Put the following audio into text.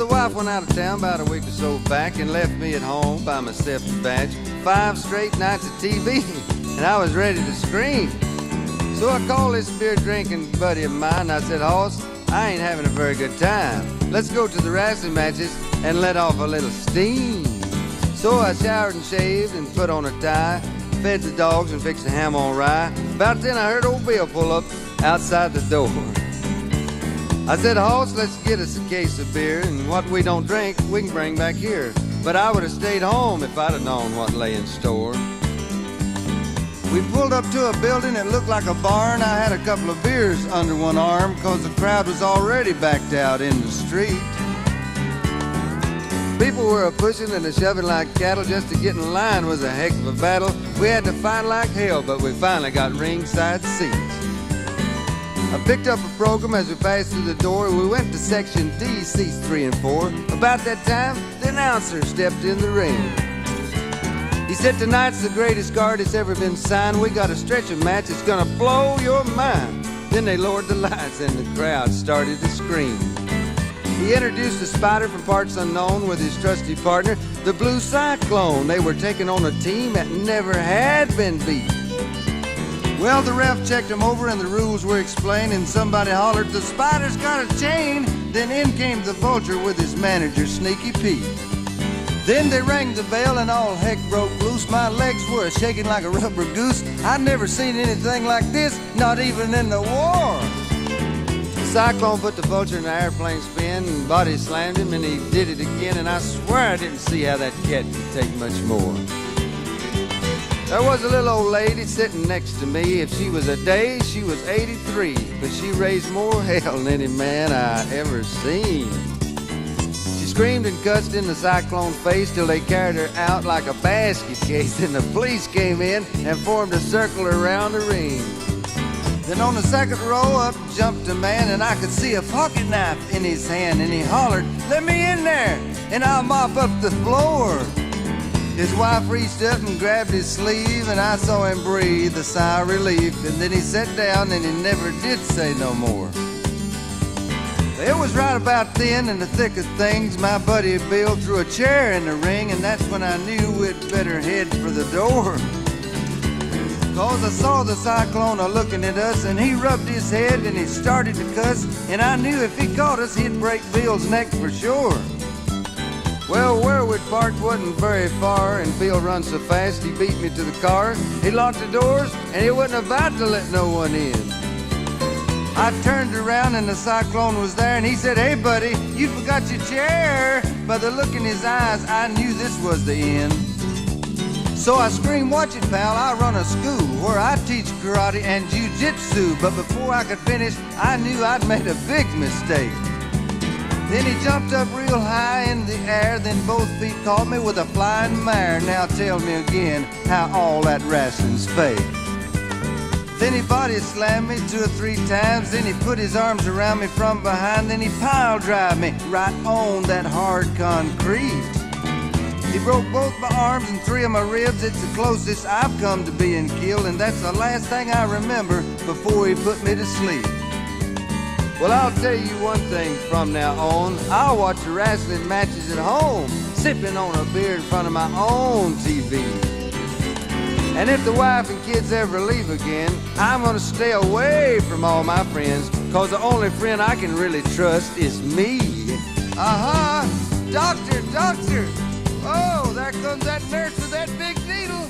the wife went out of town about a week or so back and left me at home by myself to batch 5 straight nights of TV, and I was ready to scream. So I called this beer-drinking buddy of mine, and I said, "Hoss, I ain't having a very good time. Let's go to the wrestling matches and let off a little steam." So I showered and shaved and put on a tie, fed the dogs and fixed a ham on rye. About then I heard old Bill pull up outside the door. I said, "Hoss, let's get us a case of beer, and what we don't drink, we can bring back here." But I would have stayed home if I'd have known what lay in store. We pulled up to a building that looked like a barn. I had a couple of beers under one arm because the crowd was already backed out in the street. People were a-pushing and a-shoving like cattle. Just to get in line was a heck of a battle. We had to fight like hell, but we finally got ringside seats. I picked up a program as we passed through the door. We went to section D, seats 3 and 4. About that time, the announcer stepped in the ring. He said, "Tonight's the greatest card that's ever been signed. We got a stretching match that's gonna blow your mind." Then they lowered the lights and the crowd started to scream. He introduced a spider from parts unknown with his trusty partner, the Blue Cyclone. They were taking on a team that never had been beat. Well, the ref checked them over and the rules were explained, and somebody hollered, "The Spider's got a chain." Then in came the Vulture with his manager, Sneaky Pete. Then they rang the bell and all heck broke loose. My legs were shaking like a rubber goose. I'd never seen anything like this, not even in the war. The Cyclone put the Vulture in an airplane spin and body slammed him, and he did it again, and I swear I didn't see how that cat could take much more. There was a little old lady sitting next to me. If she was a day, she was 83, but she raised more hell than any man I ever seen. She screamed and cussed in the Cyclone's face till they carried her out like a basket case. Then the police came in and formed a circle around the ring. Then on the second row up jumped a man, and I could see a pocket knife in his hand, and he hollered, "Let me in there, and I'll mop up the floor." His wife reached up and grabbed his sleeve, and I saw him breathe a sigh of relief, and then he sat down and he never did say no more. It was right about then, in the thick of things, my buddy Bill threw a chair in the ring, and that's when I knew we'd better head for the door. Cause I saw the Cyclone a-looking at us, and he rubbed his head and he started to cuss, and I knew if he caught us, he'd break Bill's neck for sure. Well, where we'd parked wasn't very far, and Bill run so fast he beat me to the car. He locked the doors, and he wasn't about to let no one in. I turned around, and the Cyclone was there, and he said, "Hey, buddy, you forgot your chair." By the look in his eyes, I knew this was the end. So I screamed, "Watch it, pal, I run a school where I teach karate and jiu-jitsu." But before I could finish, I knew I'd made a big mistake. Then he jumped up real high in the air, then both feet caught me with a flying mare. Now tell me again how all that wrestling's fake. Then he body slammed me 2 or 3 times, then he put his arms around me from behind, then he pile drive me right on that hard concrete. He broke both my arms and 3 of my ribs. It's the closest I've come to being killed, and that's the last thing I remember before he put me to sleep. Well, I'll tell you one thing from now on. I'll watch the wrestling matches at home, sipping on a beer in front of my own TV. And if the wife and kids ever leave again, I'm gonna stay away from all my friends, cause the only friend I can really trust is me. Doctor, doctor. Oh, there comes that nurse with that big needle.